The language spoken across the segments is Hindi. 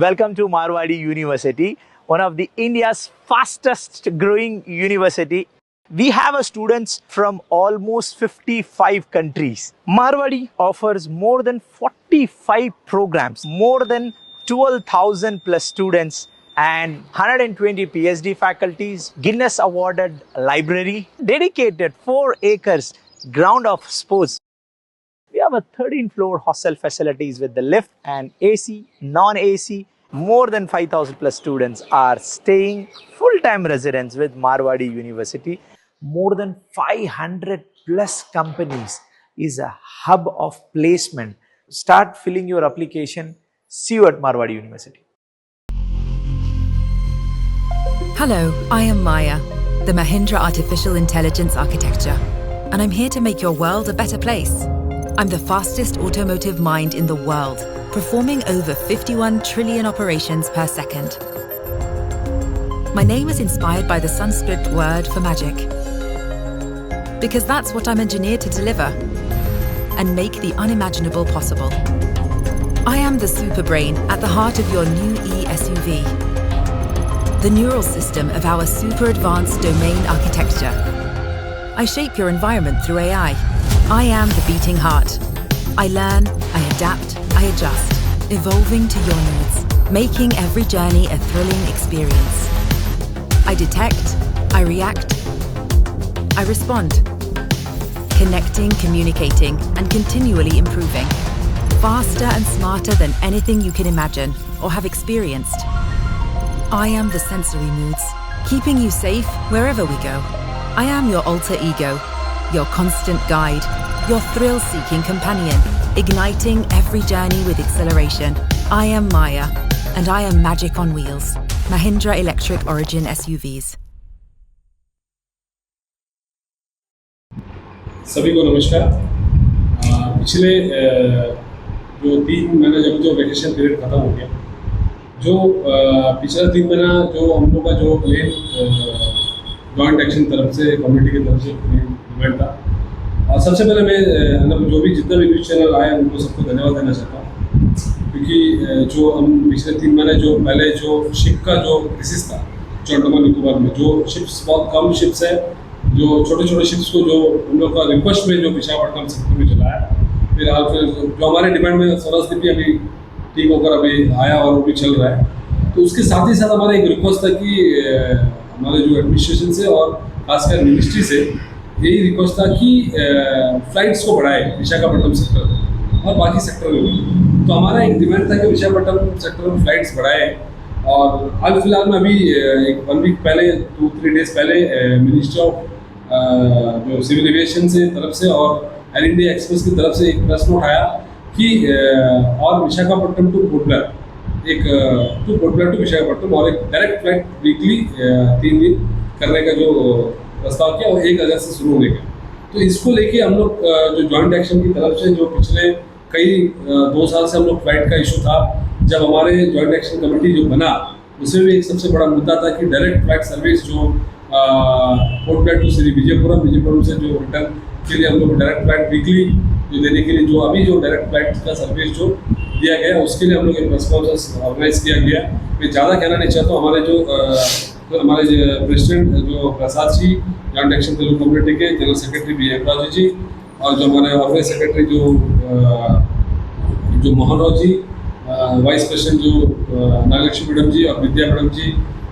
Welcome to Marwadi University, one of the India's fastest growing university. We have students from almost 55 countries. Marwadi offers more than 45 programs, more than 12,000 plus students and 120 PhD faculties, Guinness awarded library, dedicated 4 acres ground of sports. We have a 13-floor hostel facilities with the lift and AC, non-AC. More than 5,000 plus students are staying full-time residents with Marwadi University. More than 500 plus companies is a hub of placement. Start filling your application. See you at Marwadi University. Hello, I am Maya, the Mahindra Artificial Intelligence Architecture, and I'm here to make your world a better place. I'm the fastest automotive mind in the world, performing over 51 trillion operations per second. My name is inspired by the Sanskrit word for magic, because that's what I'm engineered to deliver and make the unimaginable possible. I am the super brain at the heart of your new e-SUV, the neural system of our super advanced domain architecture. I shape your environment through AI. I am the beating heart. I learn, I adapt, I adjust, evolving to your needs, making every journey a thrilling experience. I detect, I react, I respond. Connecting, communicating, and continually improving. Faster and smarter than anything you can imagine or have experienced. I am the sensory moods, keeping you safe wherever we go. I am your alter ego, your constant guide, your thrill-seeking companion, igniting every journey with acceleration. I am Maya, and I am magic on wheels. Mahindra Electric Origin SUVs. सभी को नमस्कार। पिछले जो 3 महीने जो वैकेशन पीरियड ख़त्म हो गया, जो पिछला 3 महीना जो हम लोग का जो प्लेन जॉइंट एक्शन तरफ से कम्युनिटी की तरफ से इवेंट था, और सबसे पहले मैं जो भी जितना भी न्यूज़ चैनल आए उनको सबको धन्यवाद देना चाहता हूँ, क्योंकि जो हम पिछले 3 महीने जो पहले जो शिप का जो क्राइसिस था जो अंडमान निकोबार में, जो शिप्स बहुत कम शिप्स है, जो छोटे छोटे शिप्स को जो हम लोग का रिक्वेस्ट में जो विशाखापट्टनम सेक्टर में चलाया, फिर जो हमारे डिमांड में स्वराज भी अभी ठीक होकर अभी आया और वो भी चल रहा है। तो उसके साथ ही साथ हमारा एक रिक्वेस्ट था कि हमारे जो एडमिनिस्ट्रेशन से और खासकर मिनिस्ट्री से यही रिक्वेस्ट था कि फ्लाइट्स को बढ़ाए विशाखापट्टनम सेक्टर और बाकी सेक्टर में भी। तो हमारा एक डिमांड था कि विशाखापट्टनम सेक्टर में फ्लाइट्स बढ़ाए, और हाल फिलहाल में अभी एक 1 वीक पहले 2-3 डेज पहले मिनिस्ट्री ऑफ जो सिविल एविएशन से तरफ से और एयर इंडिया एक्सप्रेस की तरफ से एक प्रेस नोट आया कि और विशाखापट्टनम टू पोर्ट ब्लेयर एक टू पोर्ट ब्लेयर टू विशाखापट्टनम और एक डायरेक्ट फ्लाइट वीकली 3 दिन करने का जो प्रस्ताव किया, और 1 अगस्त से शुरू होने का। तो इसको लेके हम लोग जो जॉइंट एक्शन की तरफ से जो पिछले कई 2 साल से हम लोग फ्लाइट का इशू था, जब हमारे जॉइंट एक्शन कमेटी जो बना उसमें भी एक सबसे बड़ा मुद्दा था कि डायरेक्ट फ्लाइट सर्विस जो पोर्ट ब्लेयर टू श्री विजयपुरम से जो रिटर्न के लिए हम लोग डायरेक्ट फ्लाइट वीकली जो देने के लिए जो अभी जो डायरेक्ट फ्लाइट का सर्विस जो दिया गया, उसके लिए हम लोग एक रेस्पॉन्स ऑर्गेनाइज किया गया। मैं ज़्यादा कहना नहीं चाहता हूँ। हमारे प्रेसिडेंट जो Prasad ji joint action Telugu community के जनरल सेक्रेटरी बी हेमराज जी, और जो हमारे ऑर्गेनाइज सेक्रेटरी जो मोहन राव जी, वाइस प्रेसिडेंट जो नागलक्ष्मी मैडम जी और विद्या मैडम जी,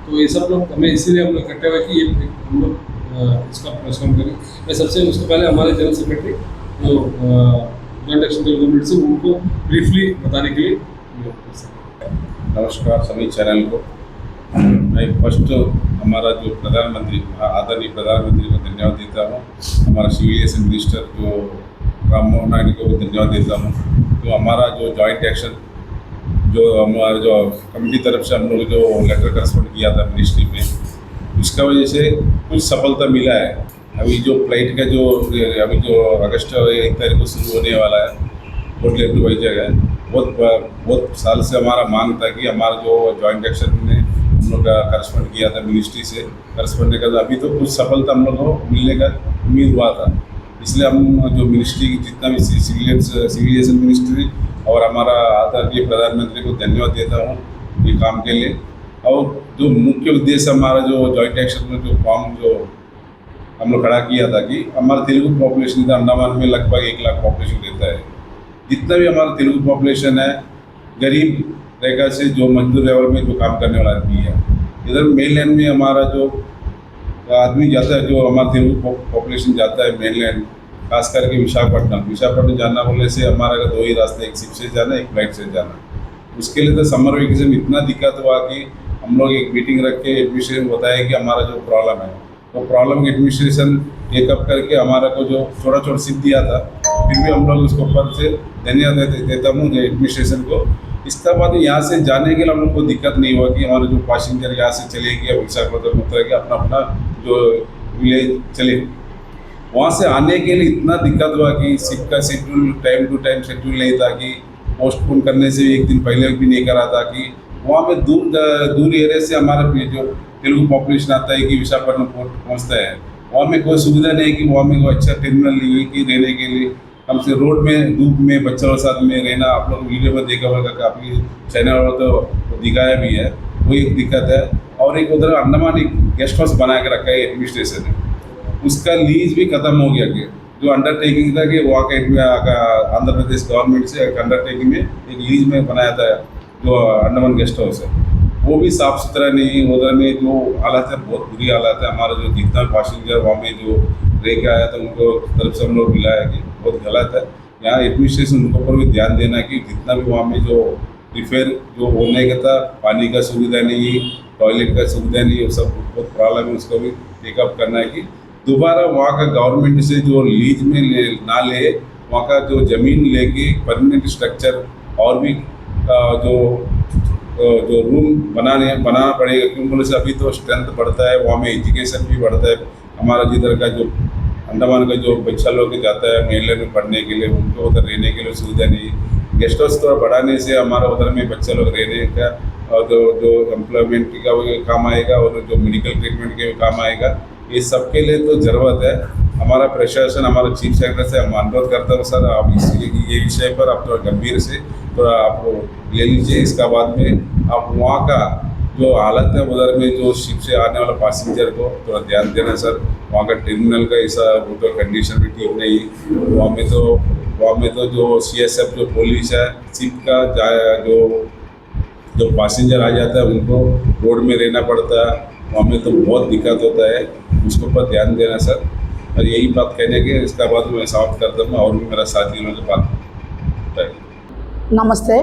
तो ये सब लोग हमें इसीलिए हम लोग इकट्ठे हुए कि ये हम लोग इसका प्रेस कॉन्फ्रेंस करें। मैं सबसे उसके पहले हमारे जनरल सेक्रेटरी जो जॉइंट एक्शन तेलुगु कम्युनिटी से उनको ब्रीफली बताने के लिए। नमस्कार सभी चैनल को। मैं फर्स्ट हमारा जो प्रधानमंत्री आदरणीय प्रधानमंत्री को धन्यवाद देता हूँ, हमारा सिविल एविएशन मिनिस्टर जो राम मोहन नायडू को धन्यवाद देता हूँ। तो हमारा जो जॉइंट एक्शन जो हमारे जो कमेटी तरफ से हम लोग जो लेटर करस्पॉन्ड किया था मिनिस्ट्री में, उसका वजह से कुछ सफलता मिला है। अभी जो फ्लाइट का जो अभी जो अगस्त 1 तारीख को शुरू होने वाला है, पोर्ट ब्लेयर टू वाइजैग है, बहुत साल से हमारा मांग था कि हमारा जो जॉइंट एक्शन ने हम लोग का करस्पॉन्ड किया था मिनिस्ट्री से करस्पॉन्ड का, अभी तो कुछ सफलता हम लोग को मिलने का उम्मीद हुआ था। इसलिए हम जो मिनिस्ट्री की जितना भी सिविल एविएशन मिनिस्ट्री और हमारा आदरणीय प्रधानमंत्री को धन्यवाद देता हूँ ये काम के लिए। और जो मुख्य उद्देश्य हमारा जो जॉइंट एक्शन में जो फॉर्म जो हम लोग खड़ा किया था कि हमारा तेलुगु पॉपुलेशन इधर अंडमान में लगभग 1 लाख पॉपुलेशन रहता है। जितना भी हमारा तेलुगु पॉपुलेशन है गरीब रेखा से जो मजदूर लेवल में जो काम करने वाला आदमी है। इधर मेनलैंड में हमारा जो आदमी जाता है, जो हमारा तेलुगु पॉपुलेशन जाता है मेनलैंड, खास करके विशाखापट्टनम जाना बोलने से हमारा 2 ही रास्ते, एक शिप से जाना, एक फ्लाइट से जाना। उसके लिए तो समर वेकेशन में इतना दिक्कत हुआ कि हम लोग एक मीटिंग रख के एडमिनिस्ट्रेशन बताया कि हमारा जो प्रॉब्लम है वो प्रॉब्लम एडमिनिस्ट्रेशन टेकअप करके हमारा को जो छोटा छोटा सिप दिया था, फिर भी हम लोग उसको ऊपर से धन्यवाद देता हूँ एडमिनिस्ट्रेशन को। इसका बाद यहाँ से जाने के लिए हम लोग को दिक्कत नहीं हुआ कि हमारा जो पैसेंजर यहाँ से चलेगी या विशाखापट्टनम उतर के अपना अपना जो विलेज चले। वहाँ से आने के लिए इतना दिक्कत हुआ कि शिप का schedule time to time schedule नहीं था, कि पोस्टपोन करने से 1 दिन पहले भी नहीं करा था, कि वहाँ पे दूर एरिया से हमारा जो तेलुगु पॉपुलेशन आता है कि विशाखापट्टनम पोर्ट पहुँचता है, वहाँ में कोई सुविधा नहीं कि वहाँ में कोई अच्छा टर्मिनल नहीं हुई कि रहने के लिए हम से रोड में धूप में बच्चों के साथ में रहना। आप लोग वीडियो में देखा होगा, काफ़ी चैनल वालों तो दिखाया भी है, वो एक दिक्कत है। और एक उधर अंडमान एक गेस्ट हाउस बना के रखा है एडमिनिस्ट्रेशन ने, उसका लीज भी ख़त्म हो गया। कि जो अंडरटेकिंग था कि वहाँ का आंध्र प्रदेश गवर्नमेंट से एक अंडरटेकिंग में एक लीज में बनाया था जो अंडमान गेस्ट हाउस है, वो भी साफ़ सुथरा नहीं। उधर में जो हालत है बहुत बुरी हालत है। हमारा जो जितना पैसेंजर वहाँ में जो रह के आया था उनको तरफ से हम लोग मिलाया कि बहुत गलत है। यहाँ एडमिनिस्ट्रेशन उनके ऊपर भी ध्यान देना कि जितना भी वहाँ में जो रिपेयर जो होने का था, पानी का सुविधा नहीं, टॉयलेट का सुविधा नहीं, वो सब बहुत प्रॉब्लम है, उसको भी टेकअप करना है कि दोबारा वहाँ का गवर्नमेंट से जो लीज में ना ले, वहाँ का जो ज़मीन लेके परमानेंट स्ट्रक्चर और भी जो रूम बनाना पड़ेगा। क्यों बोले से अभी तो स्ट्रेंथ बढ़ता है, वहाँ में एजुकेशन भी बढ़ता है। हमारा जिधर का जो अंडमान का जो बच्चा लोग जाता है मेनलैंड में पढ़ने के लिए, उनको उधर रहने के लिए सुविधा नहीं। गेस्ट हाउस थोड़ा बढ़ाने से हमारा उधर में बच्चा लोग रहने का और जो एम्प्लॉयमेंट का काम आएगा और जो मेडिकल ट्रीटमेंट के काम आएगा, ये सब के लिए तो ज़रूरत है। हमारा प्रशासन, हमारा चीफ सेक्रेटरी से हम अनुरोध करता हूँ सर, आप ये विषय पर आप थोड़ा गंभीर से थोड़ा आप ले लीजिए। इसका बाद में आप वहाँ का जो हालत है उधर में जो शिप से आने वाला पैसेंजर को थोड़ा ध्यान देना सर। वहाँ का टर्मिनल का ऐसा तो कंडीशन भी ठीक नहीं। वहाँ में तो जो CSF जो पुलिस है, शिप का जो पैसेंजर आ जाता है उनको रोड में रहना पड़ता है, वहाँ में तो बहुत दिक्कत होता है। उसके ऊपर ध्यान देना सर। और यही बात कहने के इसका बाद मैं समाप्त करता हूँ और भी मेरा साथी लोगों के बात। नमस्ते,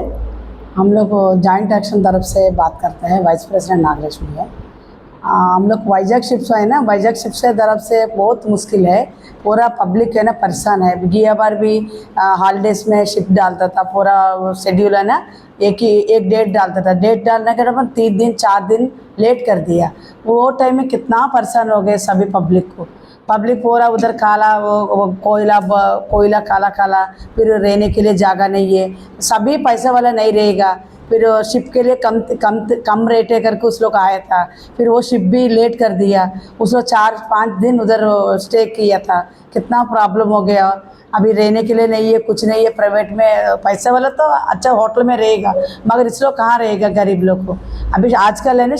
हम लोग जॉइंट एक्शन तरफ से बात करते हैं। वाइस प्रेसिडेंट नागलक्ष्मी है। हम लोग वाइजैक शिप्स है ना, वाइजैक शिप्स से तरफ से बहुत मुश्किल है। पूरा पब्लिक है ना परेशान है। गिया बार भी हॉलीडेज में शिप डालता था, पूरा शेड्यूल है ना एक डेट डालता था। डेट डालने के बाद 3 दिन 4 दिन लेट कर दिया। वो टाइम में कितना परेशान हो गए सभी पब्लिक पूरा उधर काला वो कोयला काला, फिर रहने के लिए जगह नहीं है। सभी पैसे वाला नहीं रहेगा। फिर शिप के लिए कम रेट है करके उस लोग आया था। फिर वो शिप भी लेट कर दिया। उसको 4-5 दिन उधर स्टे किया था। कितना प्रॉब्लम हो गया। अभी रहने के लिए नहीं है, कुछ नहीं है। प्राइवेट में पैसे वाला तो अच्छा होटल में रहेगा, मगर इस लोग कहाँ रहेगा गरीब लोग को। अभी आजकल है ना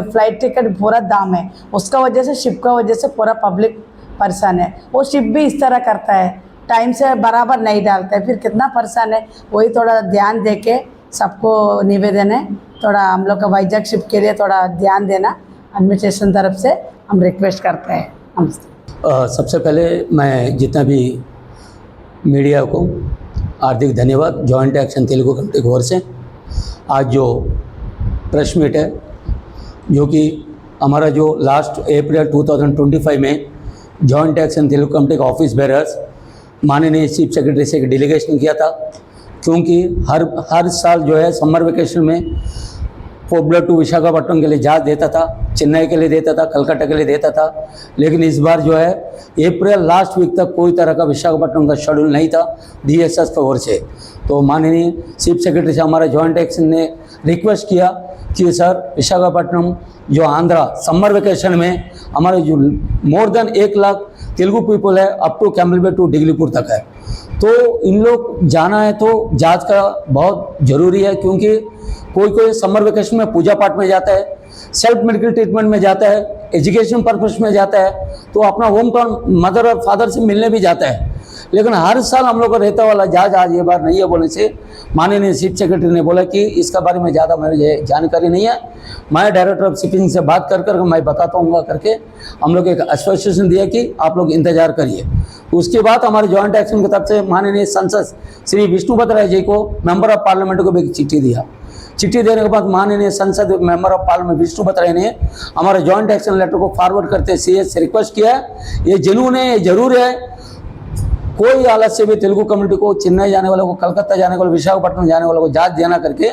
फ्लाइट टिकट पूरा दाम है, उसका वजह से शिप का वजह से पूरा पब्लिक परेशान है। वो शिप भी इस तरह करता है, टाइम से बराबर नहीं डालता है, फिर कितना परेशान है। वही थोड़ा ध्यान दे के सबको निवेदन है, थोड़ा हम लोग का वाइजैक शिप के लिए थोड़ा ध्यान देना एडमिनिस्ट्रेशन तरफ से हम रिक्वेस्ट करते हैं। नमस्ते। सबसे पहले मैं जितना भी मीडिया को हार्दिक धन्यवाद। जॉइंट एक्शन तेलुगु कमेटी की ओर से आज जो प्रेस मीट है, जो कि हमारा जो लास्ट अप्रैल 2025 में जॉइंट एक्शन तेलुगु कमेटी का ऑफिस बेरर्स माननीय चीफ सेक्रेटरी से एक डेलीगेशन किया था। क्योंकि हर साल जो है समर वेकेशन में कोबलर टू विशाखापट्टनम के लिए जहाज देता था, चेन्नई के लिए देता था, कलकत्ता के लिए देता था। लेकिन इस बार जो है अप्रैल लास्ट वीक तक कोई तरह का विशाखापट्टनम का शेड्यूल नहीं था DSS की ओर से। तो माननीय चीफ सेक्रेटरी से हमारा जॉइंट एक्शन ने रिक्वेस्ट किया कि सर विशाखापट्टनम जो आंध्रा समर वेकेशन में हमारे जो more than 1 lakh Telugu people है up to camel bay to Diglipur तक है। तो इन लोग जाना है तो जहाज का बहुत ज़रूरी है, क्योंकि कोई कोई समर वेकेशन में पूजा पाठ में जाता है, सेल्फ मेडिकल ट्रीटमेंट में जाता है, एजुकेशन पर्पस में जाता है, तो अपना होम टाउन मदर और फादर से मिलने भी जाता है। लेकिन हर साल हम लोग को रहता वाला जहाज आज ये बार नहीं है बोलने से माननीय चीफ सेक्रेटरी ने बोला कि इसका बारे में ज़्यादा मुझे जानकारी नहीं है, मैं डायरेक्टर ऑफ शिपिंग से बात कर मैं बताता हूँ करके हम लोग एक एसोसिएशन दिया कि आप लोग इंतजार करिए। उसके बाद हमारे जॉइंट एक्शन की तरफ से माननीय सांसद श्री विष्णुपत राय जी को मेंबर ऑफ पार्लियामेंट को भी एक चिट्ठी दिया। चिट्ठी देने के बाद माननीय संसद मेंबर ऑफ पार्लियामेंट विष्णुपत राय ने हमारे जॉइंट एक्शन लेटर को फॉरवर्ड करते सीएस से रिक्वेस्ट किया है, ये जुनून है, ये जरूर है, कोई हालत से भी तेलुगु कम्युनिटी को चेन्नई जाने वालों को, कलकत्ता जाने वालों, विशाखापट्टनम जाने वालों को जहाज देना करके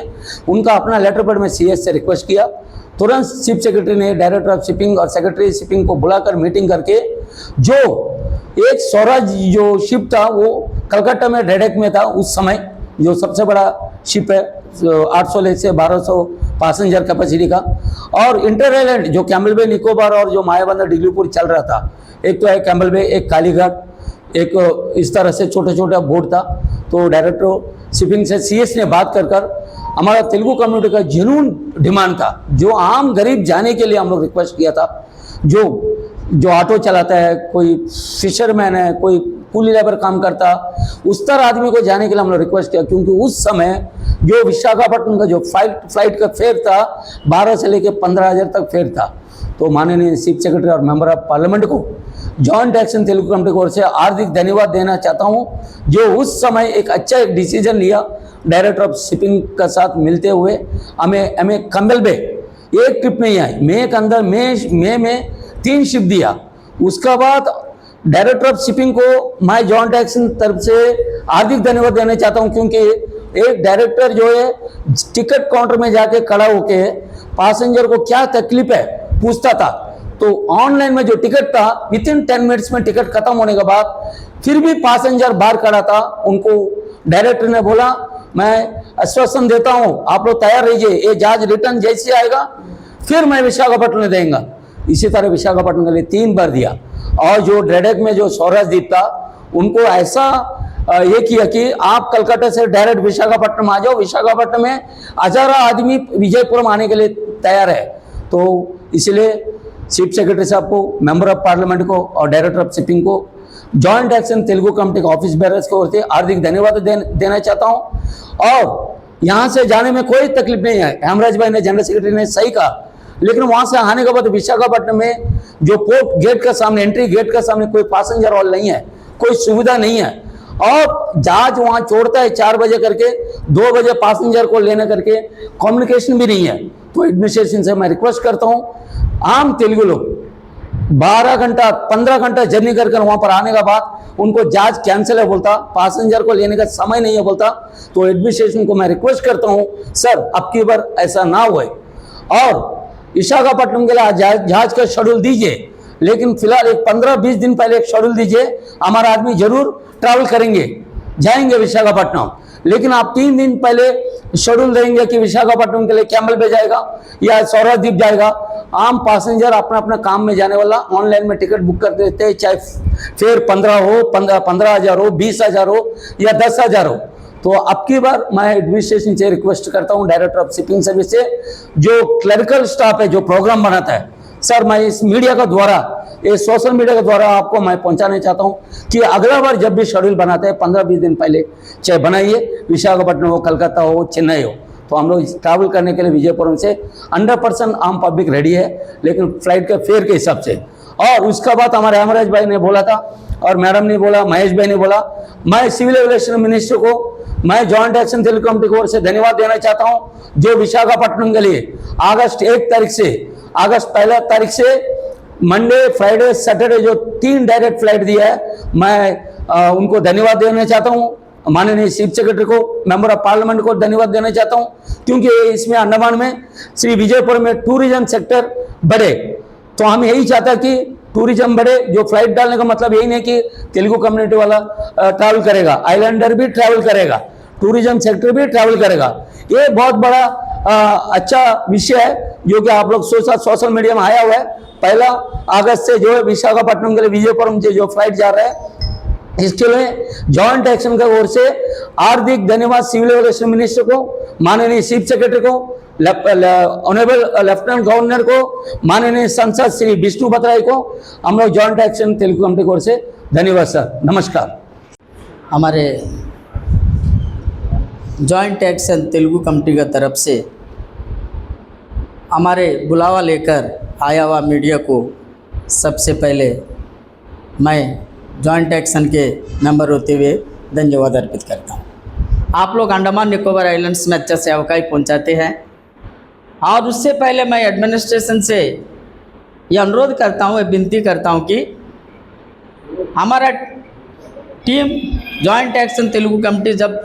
उनका अपना लेटर पैड में सीएस से रिक्वेस्ट किया। तुरंत चीफ सेक्रेटरी ने डायरेक्टर ऑफ शिपिंग और सेक्रेटरी शिपिंग को बुलाकर मीटिंग करके जो एक स्वराज जो शिप था वो कलकत्ता में डेडेक में था उस समय, जो सबसे बड़ा शिप है 800 से 1200 पैसेंजर कैपेसिटी का, और इंटर आइलैंड जो कैमल बे निकोबार और जो मायाबंदर डिगलीपुर चल रहा था, एक तो है कैमल बे, एक कालीघाट, एक इस तरह से छोटा छोटा बोट था। तो डायरेक्टर शिपिंग से सीएस ने बात कर हमारा तेलुगु कम्युनिटी का जेन्युइन डिमांड था, जो आम गरीब जाने के लिए हम लोग रिक्वेस्ट किया था, जो ऑटो चलाता है, कोई फिशरमैन है, कोई कूली लेबर काम करता, उस तरह आदमी को जाने के लिए हम लोग रिक्वेस्ट किया, क्योंकि उस समय जो विशाखापट्टनम का जो फ्लाइट का फेयर था 12 से लेकर 15,000 तक फेयर था। तो माननीय चीफ सेक्रेटरी और मेंबर ऑफ पार्लियामेंट को जॉइंट एक्शन तेलुगु कम्युनिटी की ओर से हार्दिक धन्यवाद देना चाहता हूं, जो उस समय एक अच्छा एक डिसीजन लिया डायरेक्टर ऑफ शिपिंग का साथ मिलते हुए। हमें कैमल बे एक ट्रिप नहीं आई, मई के अंदर मई में 3 शिप दिया। उसका बाद डायरेक्टर ऑफ शिपिंग को मैं जॉइंट एक्शन तरफ से हार्दिक धन्यवाद देना चाहता हूं, क्योंकि एक डायरेक्टर जो है टिकट काउंटर में जाके खड़ा होके पैसेंजर को क्या तकलीफ है पूछता था। तो ऑनलाइन में जो टिकट था विथिन 10 मिनट्स में टिकट खत्म होने के बाद फिर भी पैसेंजर बाहर खड़ा था, उनको डायरेक्टर ने बोला मैं आश्वासन देता हूं आप लोग तैयार रहिए, ये जहाज रिटर्न जैसे आएगा फिर मैं विशाखापट्टनम में देंगे। इसी तरह विशाखापट्टनम के लिए 3 बार दिया। और जो डेडेक में जो स्वराज द्वीप था उनको ऐसा ये किया कि आप कलकत्ता से डायरेक्ट विशाखापट्टनम आ जाओ, विशाखापट्टनम में हजारों आदमी विजयपुरम आने के लिए तैयार है। तो इसलिए चीफ सेक्रेटरी साहब को, मेंबर ऑफ पार्लियामेंट को और डायरेक्टर ऑफ शिपिंग को जॉइंट एक्शन तेलुगु कम्युनिटी के ऑफिस बेरर्स की ओर से हार्दिक धन्यवाद देना चाहता हूं। और यहाँ से जाने में कोई तकलीफ नहीं है, हेमराज भाई ने, जनरल सेक्रेटरी ने सही कहा, लेकिन वहां से आने के बाद विशाखापट्टनम में जो पोर्ट गेट का सामने, एंट्री गेट का सामने कोई पैसेंजर हॉल नहीं है, कोई सुविधा नहीं है, और जहाज वहां छोड़ता है 4 बजे करके, 2 बजे पैसेंजर को लेने करके कम्युनिकेशन भी नहीं है। तो एडमिनिस्ट्रेशन से मैं रिक्वेस्ट करता हूं, आम तेलुगु लोग 12 घंटा 15 घंटा जर्नी कर वहां पर आने के बाद उनको जहाज कैंसिल है बोलता, पैसेंजर को लेने का समय नहीं है बोलता। तो एडमिनिस्ट्रेशन को मैं रिक्वेस्ट करता हूं सर अब की बार ऐसा ना हो, और विशाखापट्टनम के लिए जहाज का शेड्यूल दीजिए, लेकिन फिलहाल एक 15-20 दिन पहले एक शेड्यूल दीजिए, हमारा आदमी जरूर ट्रैवल करेंगे, जाएंगे विशाखापट्टनम। लेकिन आप 3 दिन पहले शेड्यूल देंगे कि विशाखापट्टनम के लिए कैमल बे जाएगा या स्वराज द्वीप जाएगा, आम पैसेंजर अपना अपना काम में जाने वाला ऑनलाइन में टिकट बुक कर देते हैं, चाहे फेयर 15,000 हो, 20,000 हो या 10,000 हो। तो अब की बार मैं एडमिनिस्ट्रेशन से रिक्वेस्ट करता हूं, डायरेक्टर ऑफ शिपिंग सर्विस से, जो क्लरिकल स्टाफ है जो प्रोग्राम बनाता है, सर मैं इस मीडिया का द्वारा, ये सोशल मीडिया के द्वारा आपको मैं पहुंचाना चाहता हूं कि अगला बार जब भी शेड्यूल बनाते हैं 15-20 दिन पहले चाहे बनाइए, विशाखापट्टनम हो, कलकत्ता हो, चेन्नई हो, तो हम लोग ट्रैवल करने के लिए विजयपुरम से 100% आम पब्लिक रेडी है, लेकिन फ्लाइट के फेयर के हिसाब से। और उसका बाद हमारे हेमराज भाई ने बोला था और मैडम ने बोला, महेश भाई ने बोला, मैं सिविल एविएशन मिनिस्टर को मैं जॉइंट एक्शन तेलुगु कम्युनिटी की ओर से धन्यवाद देना चाहता हूं, जो विशाखापट्टनम के लिए अगस्त 1 तारीख से मंडे, फ्राइडे, सैटरडे जो 3 डायरेक्ट फ्लाइट दिया है, मैं उनको धन्यवाद देना चाहता हूं। माननीय चीफ सेक्रेटरी को, मेंबर ऑफ पार्लियामेंट को धन्यवाद देना चाहता हूं, क्योंकि इसमें अंडमान में श्री विजयपुरम में टूरिज्म सेक्टर बढ़े। तो हम यही चाहता कि टूरिज्म बढ़े, जो फ्लाइट डालने का मतलब यही नहीं कि तेलुगु कम्युनिटी वाला ट्रैवल करेगा, आइलैंडर भी ट्रैवल करेगा, टूरिज्म सेक्टर भी ट्रैवल करेगा। ये बहुत बड़ा अच्छा विषय है जो कि आप लोग सोशल मीडिया में आया हुआ है। 1 अगस्त से जो है विशाखापट्टनम के लिए विजयपुरम जो फ्लाइट जा रहा है, इसके लिए जॉइंट एक्शन की ओर से हार्दिक धन्यवाद सिविल एविएशन मिनिस्टर को, माननीय चीफ सेक्रेटरी को, ऑनरेबल लेफ्टिनेंट गवर्नर को, माननीय सांसद श्री विष्णु बतराई को हम लोग जॉइंट एक्शन तेलुगु कमेटी की ओर से धन्यवाद सर। नमस्कार। हमारे जॉइंट एक्शन तेलुगु कमेटी की तरफ से हमारे बुलावा लेकर आया हुआ मीडिया को सबसे पहले मैं जॉइंट एक्शन के मेंबर होते हुए धन्यवाद अर्पित करता हूँ। आप लोग अंडमान निकोबार आइलैंड्स में अच्छा सेवाकाई पहुँचाते हैं, और उससे पहले मैं एडमिनिस्ट्रेशन से ये अनुरोध करता हूँ, विनती करता हूँ कि हमारा team joint action Telugu committee जब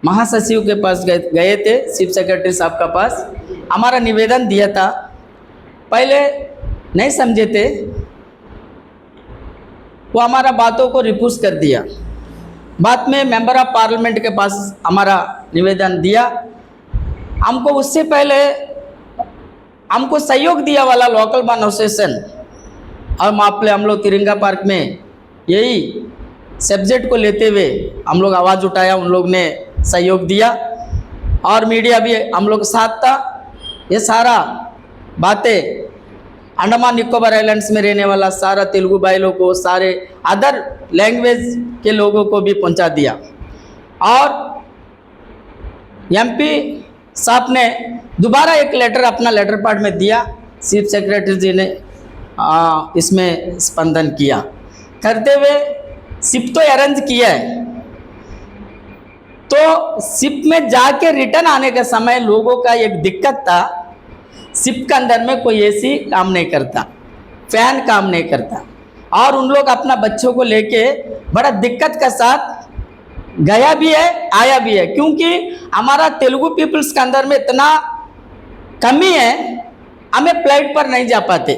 महासचिव के पास गए थे, चीफ सेक्रेटरी साहब का पास हमारा निवेदन दिया था, पहले नहीं समझे थे, वो हमारा बातों को रिफ्यूज कर दिया। बाद में मेंबर ऑफ पार्लियामेंट के पास हमारा निवेदन दिया, हमको उससे पहले हमको सहयोग दिया वाला लोकल बार एसोसिएशन और हम लोग तिरंगा पार्क में यही सब्जेक्ट को लेते हुए हम लोग आवाज़ उठाया, उन लोग ने सहयोग दिया और मीडिया भी हम लोग के साथ था। ये सारा बातें अंडमान निकोबार आइलैंड्स में रहने वाला सारा तेलुगु भाई लोगों को, सारे अदर लैंग्वेज के लोगों को भी पहुंचा दिया। और एमपी साहब ने दोबारा एक लेटर अपना लेटर पैड में दिया, चीफ सेक्रेटरी जी ने इसमें स्पंदन किया, करते हुए सिप तो अरेंज किया है, तो सिप में जाके रिटर्न आने के समय लोगों का एक दिक्कत था, सिप के अंदर में कोई एसी काम नहीं करता, फैन काम नहीं करता, और उन लोग अपना बच्चों को लेके बड़ा दिक्कत के साथ गया भी है आया भी है, क्योंकि हमारा तेलुगु पीपल्स के अंदर में इतना कमी है, हमें फ्लाइट पर नहीं जा पाते,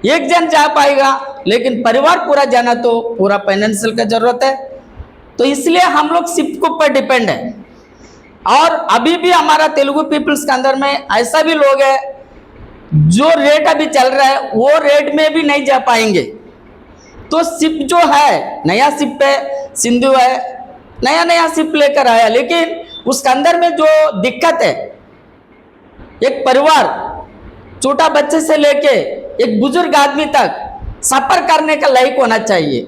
एक जन जा पाएगा, लेकिन परिवार पूरा जाना तो पूरा फाइनेंशियल का जरूरत है, तो इसलिए हम लोग सिप के ऊपर डिपेंड है। और अभी भी हमारा तेलुगु पीपल्स के अंदर में ऐसा भी लोग है जो रेट अभी चल रहा है वो रेट में भी नहीं जा पाएंगे, तो सिप जो है नया सिप है, सिंधु है, नया नया सिप लेकर आया, लेकिन उसके अंदर में जो दिक्कत है, एक परिवार छोटा बच्चे से लेके एक बुजुर्ग आदमी तक सफर करने का लायक होना चाहिए।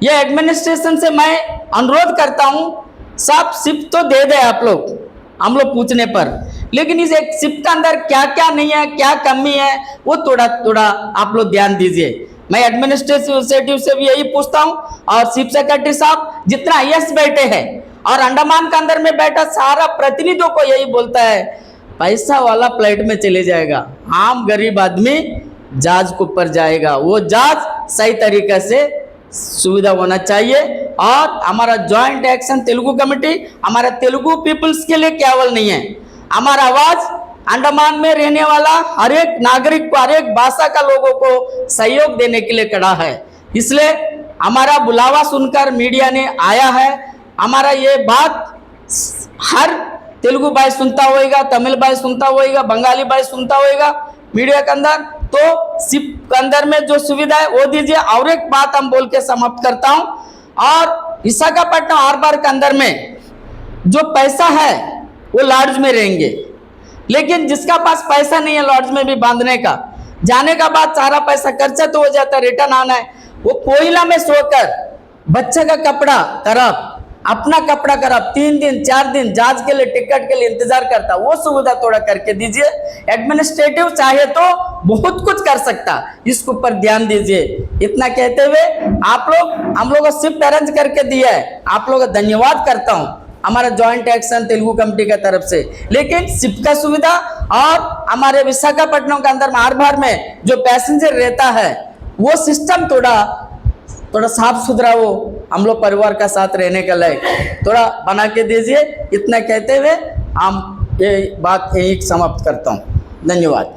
यह एडमिनिस्ट्रेशन से मैं अनुरोध करता हूं, सब सिप तो दे दे आप लोग हम लोग पूछने पर, लेकिन इस एक सिप के अंदर क्या क्या नहीं है, क्या कमी है, वो थोड़ा थोड़ा आप लोग ध्यान दीजिए। मैं एडमिनिस्ट्रेटिव से भी यही पूछता हूं, और चीफ सेक्रेटरी साहब जितना आईएएस बैठे हैं और अंडमान के अंदर में बैठा सारा प्रतिनिधियों को यही बोलता है, पैसा वाला फ्लाइट में चले जाएगा, आम गरीब आदमी जहाज के ऊपर जाएगा, वो जहाज सही तरीके से सुविधा होना चाहिए। और हमारा जॉइंट एक्शन तेलुगु कमेटी हमारा तेलुगु पीपल्स के लिए केवल नहीं है, हमारा आवाज अंडमान में रहने वाला हर एक नागरिक को, हर एक भाषा का लोगों को सहयोग देने के लिए खड़ा है। इसलिए हमारा बुलावा सुनकर मीडिया ने आया है, हमारा ये बात हर तेलुगु भाई सुनता होएगा, तमिल भाई सुनता होएगा, बंगाली भाई सुनता होएगा मीडिया के अंदर, तो सिप के अंदर में जो सुविधा है वो दीजिए। और एक बात हम बोल के समाप्त करता हूं, और विशाखापट्टनम हार्बर के अंदर में जो पैसा है वो लॉज में रहेंगे, लेकिन जिसका पास पैसा नहीं है लॉज में भी बांधने का, जाने का बाद सारा पैसा खर्चा तो हो जाता है, रिटर्न आना है, वो कोयला में सोकर बच्चे का कपड़ा खराब, अपना कपड़ा खराब, 3 दिन 4 दिन जहाज के लिए टिकट के लिए इंतजार करता, वो सुविधा थोड़ा करके दीजिए। एडमिनिस्ट्रेटिव चाहे तो बहुत कुछ कर सकता, इसके ऊपर ध्यान दीजिए। इतना कहते हुए आप लोग हम लोग को शिफ्ट अरेंज करके दिया है, आप लोग का धन्यवाद करता हूँ हमारा जॉइंट एक्शन तेलुगु कमेटी की तरफ से। लेकिन शिफ्ट का सुविधा और हमारे विशाखापट्टनम के अंदर हार्बर में जो पैसेंजर रहता है वो सिस्टम थोड़ा साफ सुथरा, वो हम लोग परिवार का साथ रहने के लायक थोड़ा बना के दीजिए। इतना कहते हुए हम ये बात यही समाप्त करता हूँ। धन्यवाद।